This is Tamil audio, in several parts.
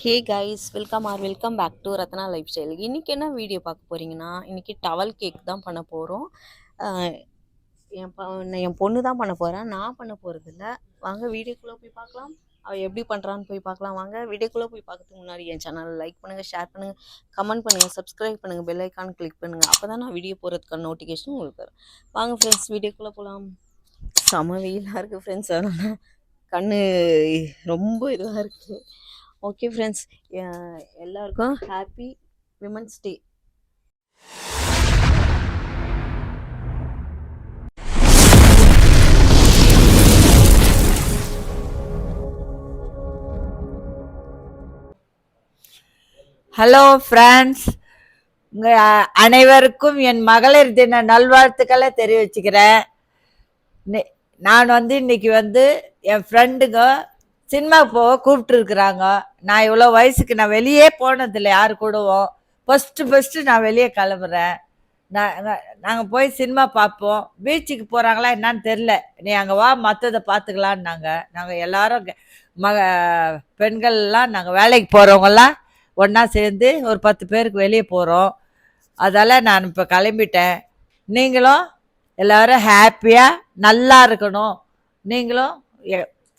Hey guys, welcome back to Ratna life style. இன்றைக்கி என்ன வீடியோ பார்க்க போகிறீங்கன்னா, இன்றைக்கி டவல் கேக் தான் பண்ண போகிறோம். என் பொண்ணு தான் பண்ண போகிறேன், நான் பண்ண போகிறதில்ல. வாங்க வீடியோக்குள்ளே போய் பார்க்கலாம். அவள் எப்படி பண்ணுறான்னு போய் பார்க்கலாம். வாங்க வீடியோக்குள்ளே போய் பார்க்கறதுக்கு முன்னாடி என் சேனலை லைக் பண்ணுங்கள், ஷேர் பண்ணுங்கள், கமெண்ட் பண்ணுங்கள், சப்ஸ்கிரைப் பண்ணுங்கள், பெல் ஐக்கான் கிளிக் பண்ணுங்கள். அப்போ தான் நான் வீடியோ போகிறதுக்கான நோட்டிஃபிகேஷன் உங்களுக்கு வரும். வாங்க ஃப்ரெண்ட்ஸ், வீடியோக்குள்ளே போகலாம். செம வெயிலாக இருக்குது ஃப்ரெண்ட்ஸ், அதனால் கண் ரொம்ப இதுவாக இருக்குது. ஓகே ஃப்ரெண்ட்ஸ், எல்லாருக்கும் happy women's day. Hello friends, உங்கள் அனைவருக்கும் என் மகளிர் தின நல்வாழ்த்துக்களை தெரிவிச்சுக்கிறேன். நான் இன்னைக்கு என் ஃப்ரெண்டுங்க சினிமா போக கூப்பிட்டுருக்குறாங்க. நான் இவ்வளோ வயசுக்கு நான் வெளியே போனதில்லை, யாரு கூடவும் ஃபஸ்ட்டு நான் வெளியே கிளம்புறேன். நாங்கள் போய் சினிமா பார்ப்போம். பீச்சுக்கு போகிறாங்களா என்னான்னு தெரில, நீ அங்கே வா, மற்றதை பார்த்துக்கலான்னாங்க. நாங்கள் எல்லாரும் பெண்கள்லாம் நாங்கள் வேலைக்கு போகிறவங்களாம் ஒன்றா சேர்ந்து ஒரு 10 பேருக்கு வெளியே போகிறோம். அதால் நான் இப்போ கிளம்பிட்டேன். நீங்களும் எல்லோரும் ஹாப்பியாக நல்லா இருக்கணும். நீங்களும்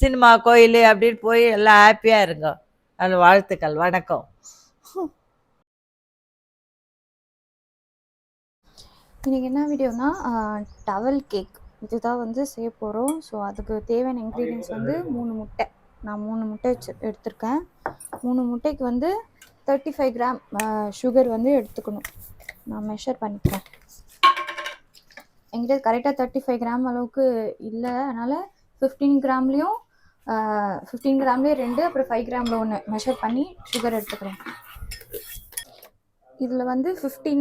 சினிமா, கோயில் அப்படின்னு போய் எல்லாம் ஹாப்பியாக இருங்க. அது வாழ்த்துக்கள். வணக்கம். இன்றைக்கி என்ன வீடியோனா, டவல் கேக் இதுதான் செய்ய போகிறோம். ஸோ அதுக்கு தேவையான இன்க்ரீடியன்ஸ் 3 முட்டை. நான் 3 முட்டை எடுத்திருக்கேன். 3 முட்டைக்கு 35 கிராம் சுகர் எடுத்துக்கணும். நான் மெஷர் பண்ணிக்கிறேன். என்கிட்ட கரெக்டாக 35 கிராம் அளவுக்கு இல்லை, அதனால் 15 கிராம்லேயும் 2, அப்புறம் 5 கிராமில் 1 மெஷர் பண்ணி சுகர் எடுத்துக்கிறேன். இதில் 15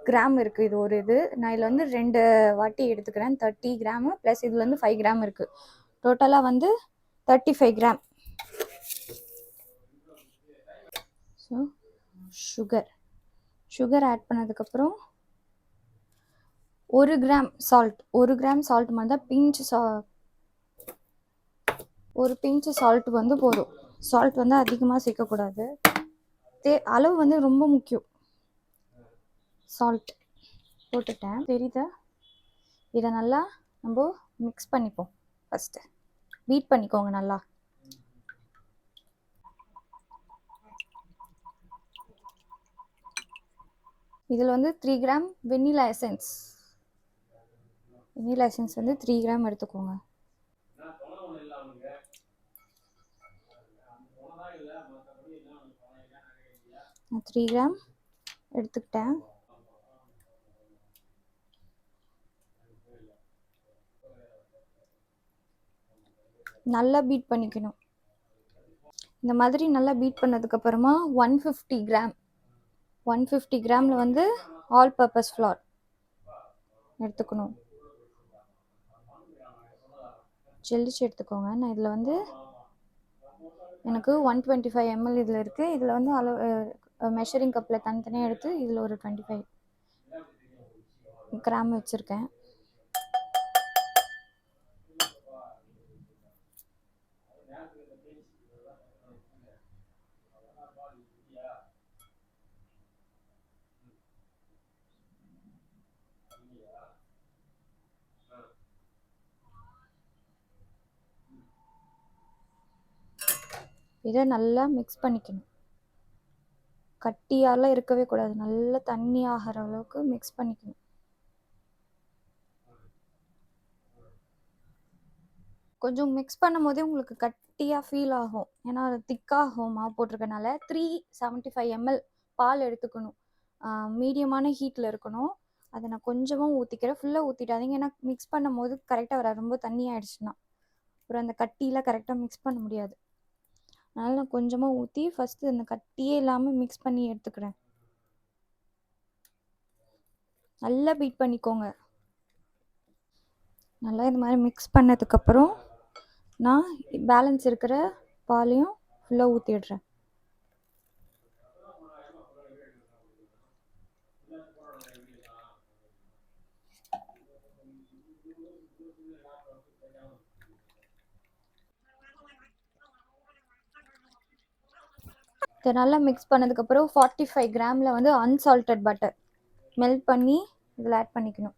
கிராம் இருக்குது. இது ஒரு இது நான் இதில் 2 வாட்டி எடுத்துக்கிறேன். 30 கிராமு ப்ளஸ் இதில் 5 கிராம் இருக்குது. டோட்டலாக 35 கிராம். ஸோ சுகர் ஆட் பண்ணதுக்கப்புறம் 1 கிராம் சால்ட் மாதிரி தான், ஒரு பிஞ்சு சால்ட் போதும். சால்ட் அதிகமாக சேர்க்கக்கூடாது. அளவு ரொம்ப முக்கியம். சால்ட் போட்டுட்டேன், தெரியுதா? இதை நல்லா நம்ம மிக்ஸ் பண்ணிப்போம். ஃபஸ்ட்டு பீட் பண்ணிக்கோங்க நல்லா. இதில் 3 கிராம் வெண்ணிலா எசன்ஸ் 3 கிராம் எடுத்துக்கோங்க. நான் 3 கிராம் எடுத்துக்கிட்டேன். நல்லா பீட் பண்ணிக்கணும். இந்த மாதிரி நல்லா பீட் பண்ணதுக்கப்புறமா 150 கிராமில் ஆல் பர்பஸ் ஃப்ளார் எடுத்துக்கணும். ஜெல்லிச்சு எடுத்துக்கோங்க. நான் இதில் எனக்கு 125 ml இதில் இருக்குது. இதில் அளவு மெஷரிங் கப்பில் தனித்தனியாக எடுத்து இதில் ஒரு 25 கிராம் வச்சுருக்கேன். இதை நல்லா மிக்ஸ் பண்ணிக்கணும். கட்டியாலாம் இருக்கவே கூடாது, நல்லா தண்ணி ஆகிற அளவுக்கு மிக்ஸ் பண்ணிக்கணும். கொஞ்சம் மிக்ஸ் பண்ணும் போதே உங்களுக்கு கட்டியாக ஃபீல் ஆகும், ஏன்னா அது திக்காகும் மாவு போட்டிருக்கனால. 375 ml பால் எடுத்துக்கணும். மீடியமான ஹீட்டில் இருக்கணும். அதை நான் கொஞ்சமாக ஊற்றிக்கிறேன், ஃபுல்லாக ஊற்றிட்டாதீங்க, ஏன்னா மிக்ஸ் பண்ணும் போது கரெக்டாக வராது. ரொம்ப தண்ணி ஆகிடுச்சுன்னா அப்புறம் அந்த கட்டியில் கரெக்டாக மிக்ஸ் பண்ண முடியாது. அதனால் நான் கொஞ்சமாக ஊற்றி ஃபஸ்ட்டு அந்த கட்டியே இல்லாமல் மிக்ஸ் பண்ணி எடுத்துக்கிறேன். நல்லா பீட் பண்ணிக்கோங்க. நல்லா இது மாதிரி மிக்ஸ் பண்ணதுக்கப்புறம் நான் பேலன்ஸ் இருக்கிற பாலையும் ஃபுல்லாக ஊற்றிடுறேன். இதை நல்லா மிக்ஸ் பண்ணதுக்கப்புறம் 45 கிராமில் வந்து அன்சால்டட் பட்டர் மெல்ட் பண்ணி இதில் ஆட் பண்ணிக்கணும்.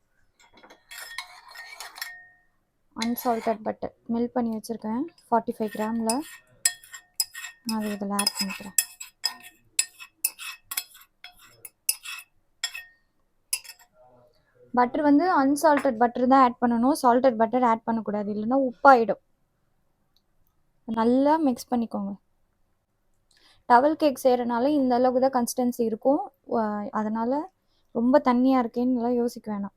அன்சால்டட் பட்டர் மெல்ட் பண்ணி வச்சுருக்கேன் 45 கிராமில். நான் அதை இதில் ஆட் பண்ணிக்கிறேன். பட்டர் வந்து அன்சால்டட் பட்டர் தான் ஆட் பண்ணணும், சால்டட் பட்டர் ஆட் பண்ணக்கூடாது, இல்லைன்னா உப்பாயிடும். நல்லா மிக்ஸ் பண்ணிக்கோங்க. டவல் கேக் செய்கிறனால இந்த அளவுக்கு தான் கன்சிஸ்டன்சி இருக்கும். அதனால் ரொம்ப தண்ணியாக இருக்கேன்னு நல்லா யோசிக்க வேணாம்.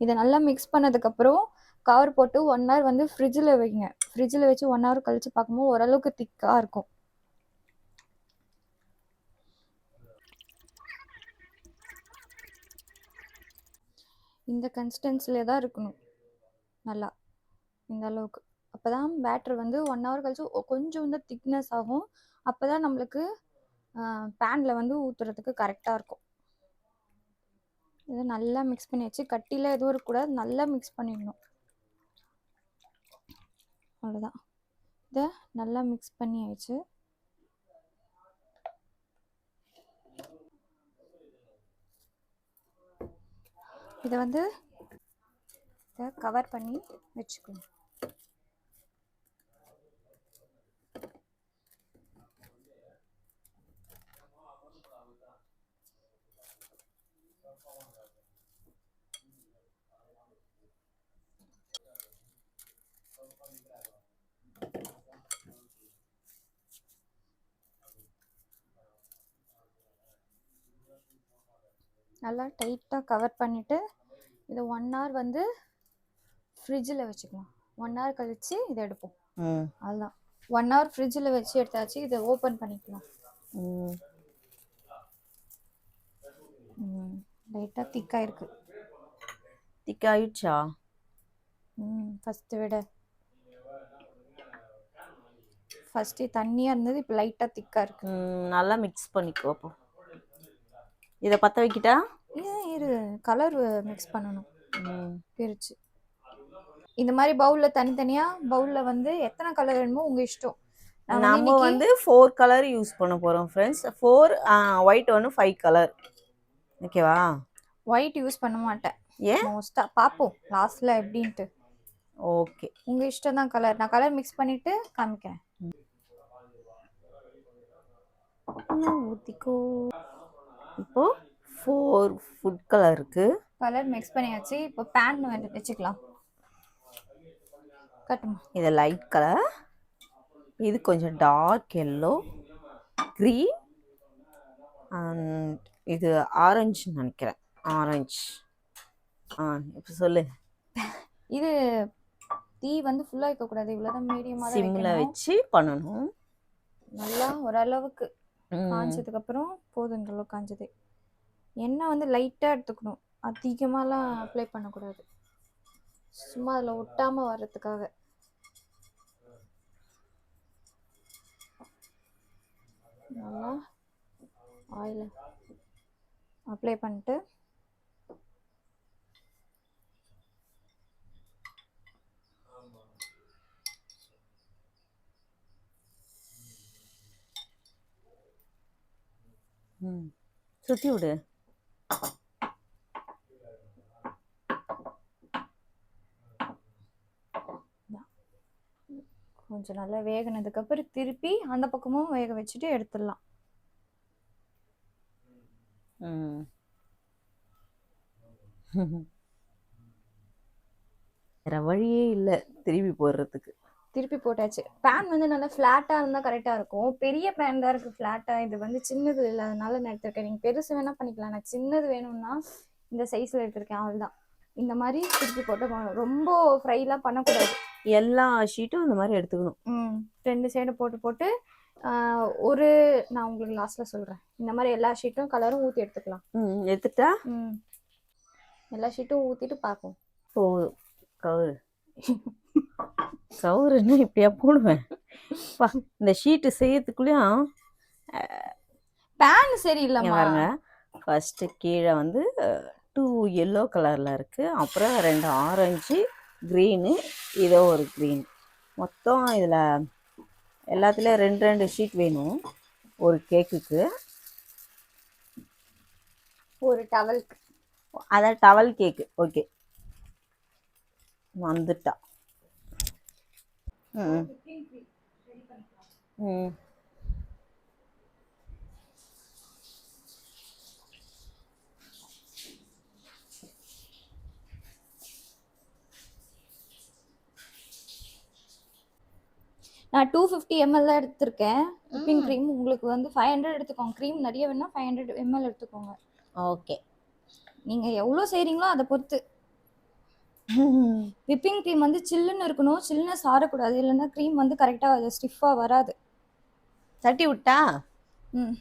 இதை நல்லா மிக்ஸ் பண்ணதுக்கப்புறம் கவர் போட்டு 1 hour வந்து ஃப்ரிட்ஜில் வைங்க. ஃப்ரிட்ஜில் வச்சு 1 hour கழித்து பார்க்கும்போது ஓரளவுக்கு திக்காக இருக்கும். இந்த கன்சிஸ்டன்சிலே தான் இருக்கணும், நல்லா இந்த அளவுக்கு. அப்போ தான் பேட்டர் வந்து 1 hour கழிச்சு கொஞ்சம் வந்து திக்னஸ் ஆகும். அப்போ தான் நம்மளுக்கு பேனில் வந்து ஊற்றுறதுக்கு கரெக்டாக இருக்கும். இதை நல்லா மிக்ஸ் பண்ணி வச்சு கட்டியில் எதுவும் இருக்கக்கூடாது, நல்லா மிக்ஸ் பண்ணிடணும். அவ்வளோதான். இதை நல்லா மிக்ஸ் பண்ணி ஆயிடுச்சு. இதை வந்து இதை கவர் பண்ணி வச்சுக்கணும். நல்லா டைட்டாக கவர் பண்ணிவிட்டு இதை 1 hour வந்து ஃப்ரிட்ஜில் வச்சுக்கலாம். 1 hour கழித்து இதை எடுப்போம். அதுதான் 1 hour ஃப்ரிட்ஜில் வச்சு எடுத்தாச்சு. இதை ஓப்பன் பண்ணிக்கலாம். லைட்டாக திக்காக இருக்கு. திக்காயிடுச்சா? ஃபஸ்ட்டு விட ஃபஸ்ட்டு தண்ணியாக இருந்தது, இப்போ லைட்டாக திக்காக இருக்கு. நல்லா மிக்ஸ் பண்ணிக்கோ. அப்போ இதை பற்ற வைக்கிட்டா? இரு, கலர் மிக்ஸ் பண்ணணும் பிரிச்சு. இந்த மாதிரி பவுலில் தனித்தனியாக பவுலில் வந்து எத்தனை கலர் வேணுமோ உங்கள் இஷ்டம். நம்ம வந்து 4 கலர் யூஸ் பண்ண போகிறோம் ஃப்ரெண்ட்ஸ். 4 white 1 5 colour. ஓகேவா? ஒயிட் யூஸ் பண்ண மாட்டேன். ஏன்? மோஸ்ட்டாக பார்ப்போம் லாஸ்ட்டில் எப்படின்ட்டு. ஓகே, உங்கள் இஷ்டம் தான் கலர். நான் கலர் மிக்ஸ் பண்ணிவிட்டு காமிக்கிறேன். ஊற்றிக்கோ. இப்போ 4 ஃபுட் கலர் இருக்கு. கலர் மிக்ஸ் பண்ணியாச்சு. இப்போ பேன் வச்சுக்கலாம். கட்டுமா. இது லைட் கலர், இது கொஞ்சம் டார்க் எல்லோ, க்ரீன் அண்ட் இது ஆரஞ்சு நினைக்கிறேன். ஆரஞ்சு. இப்போ சொல்லு. இது தீ வந்து ஃபுல்லாக வைக்கக்கூடாது, இவ்வளோதான் மீடியமாக தான் சிம்மில் வச்சு பண்ணணும். நல்லா ஓரளவுக்கு காய்ச்சதுக்கப்புறம் போதுன்ற அளவுக்கு காய்ச்சது. எண்ணெய் வந்து லைட்டாக எடுத்துக்கணும், அதிகமாகலாம் அப்ளை பண்ணக்கூடாது. சும்மா அதில் ஒட்டாமல் வர்றதுக்காக. நல்லா ஆயில் அப்ளை பண்ணிட்டு சுற்றி விடு. கொஞ்சம் நல்லா வேகினதுக்கப்புறம் திருப்பி அந்த பக்கமும் வேக வச்சுட்டு எடுத்துடலாம். வேற வழியே இல்லை திருப்பி போடுறதுக்கு. திருப்பி போட்டாச்சு. பேன் வந்து நல்லா ஃப்ளாட்டாக இருந்தால் கரெக்டாக இருக்கும். பெரிய பேன் தான் இருக்குது ஃப்ளாட்டாக. இது வந்து சின்னது இல்லை, அதனால நான் எடுத்திருக்கேன். நீங்கள் பெருசு வேணால் பண்ணிக்கலாம். நான் சின்னது வேணும்னா இந்த சைஸில் எடுத்திருக்கேன், அவ்வளோதான். இந்த மாதிரி திருப்பி போட்டு ரொம்ப ஃப்ரைலாம் பண்ணக்கூடாது. எல்லா ஷீட்டும் இந்த மாதிரி எடுத்துக்கணும். 2 சைடு போட்டு நான் உங்களுக்கு லாஸ்ட்டில் சொல்கிறேன். இந்த மாதிரி எல்லா ஷீட்டும் கலரும் ஊற்றி எடுத்துக்கலாம். எடுத்துட்டா? எல்லா ஷீட்டும் ஊற்றிட்டு பார்ப்போம். கவுரு கவுருன்னு இப்படியா போடுவேன். இந்த ஷீட்டு செய்யறதுக்குள்ளேயும் பேன் சரியில்லைம்மா. பாருங்க, ஃபஸ்ட்டு கீழே வந்து 2 எல்லோ கலரில் இருக்குது, அப்புறம் 2 ஆரஞ்சு, க்ரீனு, இதோ ஒரு க்ரீன். மொத்தம் இதில் எல்லாத்துலேயும் 2 ஷீட் வேணும். ஒரு கேக்குக்கு, ஒரு டவலுக்கு. அதான் டவல் கேக்கு. ஓகே, வந்துட்டா. ம் ம் நான் 250 ml தான் எடுத்திருக்கேன் விப்பிங் க்ரீம். உங்களுக்கு வந்து 500 எடுத்துக்கோங்க. க்ரீம் நிறைய வேணா 500 ml எடுத்துக்கோங்க. ஓகே. நீங்கள் எவ்வளோ செய்கிறீங்களோ அதை பொறுத்து. விப்பிங் க்ரீம் வந்து சில்லுன்னு இருக்கணும், சில்லுனஸ் ஆறக்கூடாது, இல்லைன்னா க்ரீம் வந்து கரெக்டாக அது ஸ்டிஃபாக வராது. தட்டி விட்டா. ம்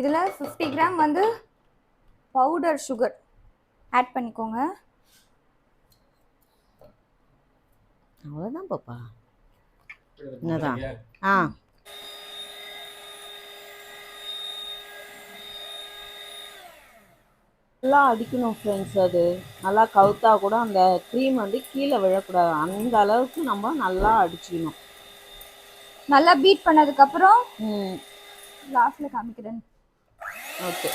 இதில் 50 கிராம் வந்து பவுடர் சுகர் ஆட் பண்ணிக்கோங்க. அவ்வளோதான் பாப்பா. என்னதான்? ஆ, நல்லா அடிக்கணும் ஃப்ரெண்ட்ஸ். அது நல்லா கவுத்தா கூட அந்த க்ரீம் வந்து கீழே விழக்கூடாது. அந்த அளவுக்கு நம்ம நல்லா அடிச்சுக்கணும். நல்லா பீட் பண்ணதுக்கப்புறம் ம் லாஸ்ட்டில் காமிக்கிறேன். ஓகே.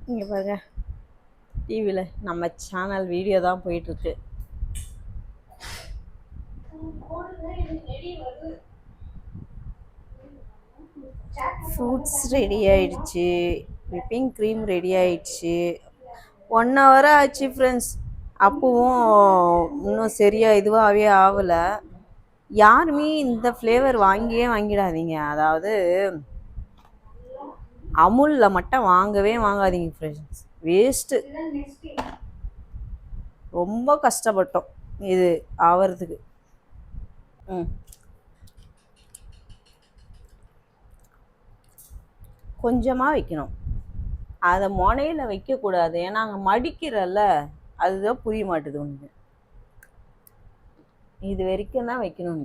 இங்கே பாருங்க, டிவியில் நம்ம சேனல் வீடியோ தான் போயிட்டுருக்கு. ஃப்ரூட்ஸ் ரெடி ஆயிடுச்சு, விப்பிங் க்ரீம் ரெடி ஆயிடுச்சு. 1 hour ஆச்சு ஃப்ரெண்ட்ஸ். அப்பவும் இன்னும் சரியாக இதுவாகவே ஆகலை. யாருமே இந்த ஃப்ளேவர் வாங்கிடாதீங்க. அதாவது அமுலில் மட்டும் வாங்கவே வாங்காதீங்க ஃப்ரெண்ட்ஸ், வேஸ்ட்டு. ரொம்ப கஷ்டப்பட்டோம் இது ஆவறதுக்கு. கொஞ்சமாக வைக்கணும், அதை முனையில் வைக்கக்கூடாது. ஏன்னா அங்கே மடிக்கிறல்ல, அதுதான் புரிய மாட்டுது உனக்கு. இது வரைக்கும் தான் வைக்கணும்.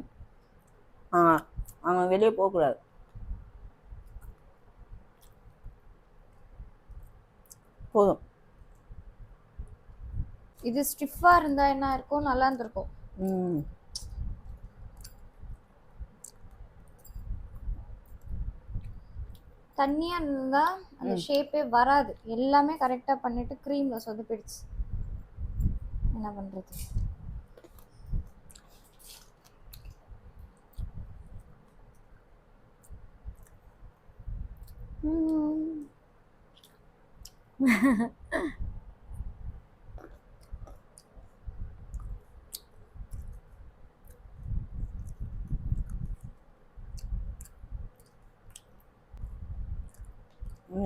அவன் வெளியே போகக்கூடாது. போதும். இது ஸ்டிஃபாக இருந்தால் என்ன இருக்கும், நல்லா இருந்திருக்கும். தண்ணியாக இருந்தால் அந்த ஷேப்பே வராது. எல்லாமே கரெக்டாக பண்ணிட்டு க்ரீமில் சொதப்பிடுச்சு. என்ன பண்ணுறது?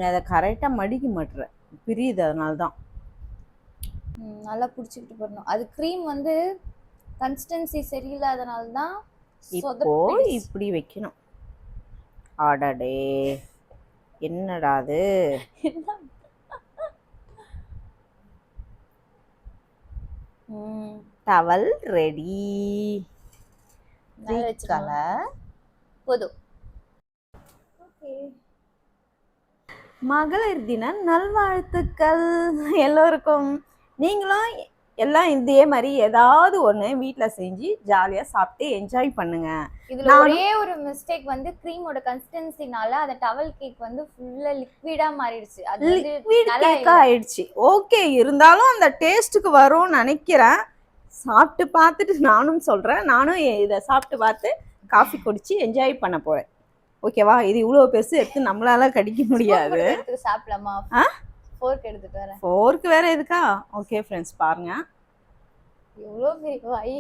அதை கரெக்டாக மடிக்க மாட்டுற, பிரியுது. அதனால தான் நல்லா பிடிச்சிக்கிட்டு போடணும். அது க்ரீம் வந்து கன்சிஸ்டன்சி சரியில்லாதனால தான் இப்போ இப்படி வைக்கணும். ஆடாடே, என்னடா அது? Towel ready. போதும். மகளிர் தின நல்வாழ்த்துக்கள் எல்லோருக்கும். நீங்களும் எல்லாம் இதே மாதிரி ஏதாவது ஒன்று வீட்டில் செஞ்சு ஜாலியாக சாப்பிட்டு என்ஜாய் பண்ணுங்க. இதுல ஒரே ஒரு மிஸ்டேக் வந்து க்ரீமோட கன்சிஸ்டன்சினால அந்த டவல் கேக் வந்து ஃபுல்லா லிக்விடா மாறிடுச்சு. அது லிக்விட் கேக் ஆயிடுச்சு. ஓகே, இருந்தாலும் அந்த டேஸ்ட்டுக்கு வரும்னு நினைக்கிறேன். சாப்பிட்டு பார்த்துட்டு நானும் சொல்கிறேன். நானும் இதை சாப்பிட்டு பார்த்து காஃபி குடிச்சு என்ஜாய் பண்ண போகிறேன். ஓகேவா? இது இவ்வளோ பெருசு எடுத்து நம்மளால கடிக்க முடியாது. சாப்பிடலாமா? ஃபோர்க் எடுத்துட்டு வரேன். ஃபோர்க் வேற எதுக்கா? ஓகே ஃப்ரெண்ட்ஸ், பாருங்க எவ்வளோ பெரிய வாய்.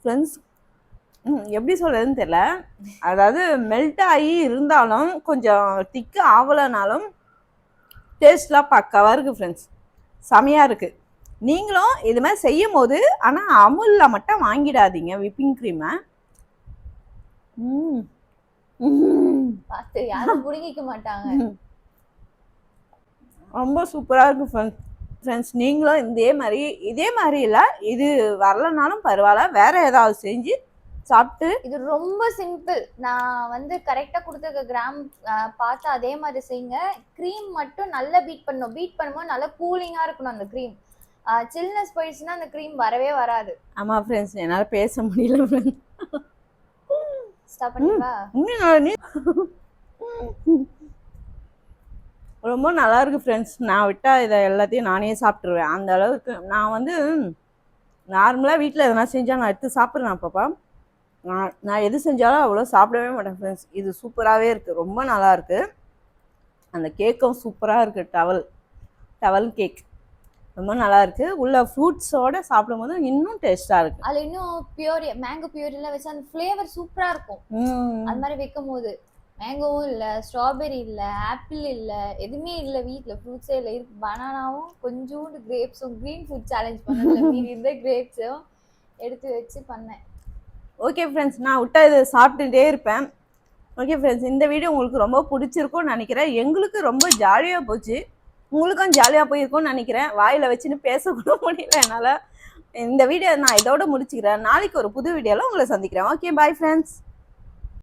ஃப்ரெண்ட்ஸ், எப்படி சொல்கிறதுன்னு தெரியல. அதாவது மெல்ட் ஆகி இருந்தாலும் கொஞ்சம் திக்கு ஆகலைனாலும் டேஸ்ட்லாம் பக்காவாக இருக்குது ஃப்ரெண்ட்ஸ். செமையாக இருக்குது. நீங்களும் இது மாதிரி செய்யும் போது ஆனால் அமுலில் மட்டும் வாங்கிடாதீங்க விப்பிங் க்ரீமை. பார்த்து யாரும் புடிங்கிக்க மாட்டாங்க. ரொம்ப சூப்பராக இருக்குது ஃப்ரெண்ட்ஸ். நீங்களும் இதே மாதிரி இல்லை, இது வரலனாலும் பரவாயில்ல, வேறு ஏதாவது செஞ்சு சாப்பிட்டு இது ரொம்ப சிம்பிள். நான் வந்து கரெக்டா கொடுத்துருக்க கிராம் பார்த்து அதே மாதிரி செய்யுங்க. க்ரீம் மட்டும் நல்லா பீட் பண்ணணும். பீட் பண்ணும்போது நல்லா கூலிங்கா இருக்கணும் அந்த க்ரீம். சில்னஸ் போயிடுச்சுன்னா அந்த க்ரீம் வரவே வராது. ஆமா ஃப்ரெண்ட்ஸ், என்னால பேச முடியல ஃப்ரெண்ட்ஸ். ஸ்டாப் பண்ணிவா. ரொம்ப நல்லா இருக்கு ஃப்ரெண்ட்ஸ். நான் விட்டா இதை எல்லாத்தையும் நானே சாப்பிட்ருவேன். அந்த அளவுக்கு நான் வந்து நார்மலாக வீட்டில் எதனா செஞ்சால் நான் எடுத்து சாப்பிட்றேன் அப்பப்போ. நான் எது செஞ்சாலும் அவ்வளோ சாப்பிடவே மாட்டேன் ஃப்ரெண்ட்ஸ். இது சூப்பராகவே இருக்குது, ரொம்ப நல்லா இருக்குது. அந்த கேக்கும் சூப்பராக இருக்குது. டவல் கேக் ரொம்ப நல்லா இருக்கு. உள்ள ஃப்ரூட்ஸோட சாப்பிடும்போது இன்னும் டேஸ்டா இருக்கு. அதுல இன்னும் பியூரி மேங்கோ பியூரிலாம் வச்சு அந்த ஃப்ளேவர் சூப்பரா இருக்கும். அது மாதிரி வைக்கும் போது மேங்கோவும் இல்லை, ஸ்ட்ராபெரி இல்லை, ஆப்பிள் இல்லை, எதுவுமே இல்லை, வீட்டில் ஃப்ரூட்ஸே இல்லை. இருக்கு பனானாவும் கொஞ்சோண்டு கிரேப்ஸும். க்ரீன் ஃபுட் சேலஞ்ச் பண்ணல, மீறி இருந்த கிரேப்ஸும் எடுத்து வச்சு பண்ணேன். ஓகே ஃப்ரெண்ட்ஸ், நான் விட்டா இதை சாப்பிட்டுட்டே இருப்பேன். ஓகே ஃப்ரெண்ட்ஸ், இந்த வீடியோ உங்களுக்கு ரொம்ப பிடிச்சிருக்கும்னு நினைக்கிறேன். எங்களுக்கு ரொம்ப ஜாலியாக போச்சு, உங்களுக்கும் ஜாலியாக போயிருக்கும்னு நினைக்கிறேன். வாயில் வச்சுன்னு பேசக்கூட முடியல என்னால். இந்த வீடியோ நான் இதோட முடிச்சுக்கிறேன். நாளைக்கு ஒரு புது வீடியோவில் உங்களை சந்திக்கிறேன். Okay, bye friends.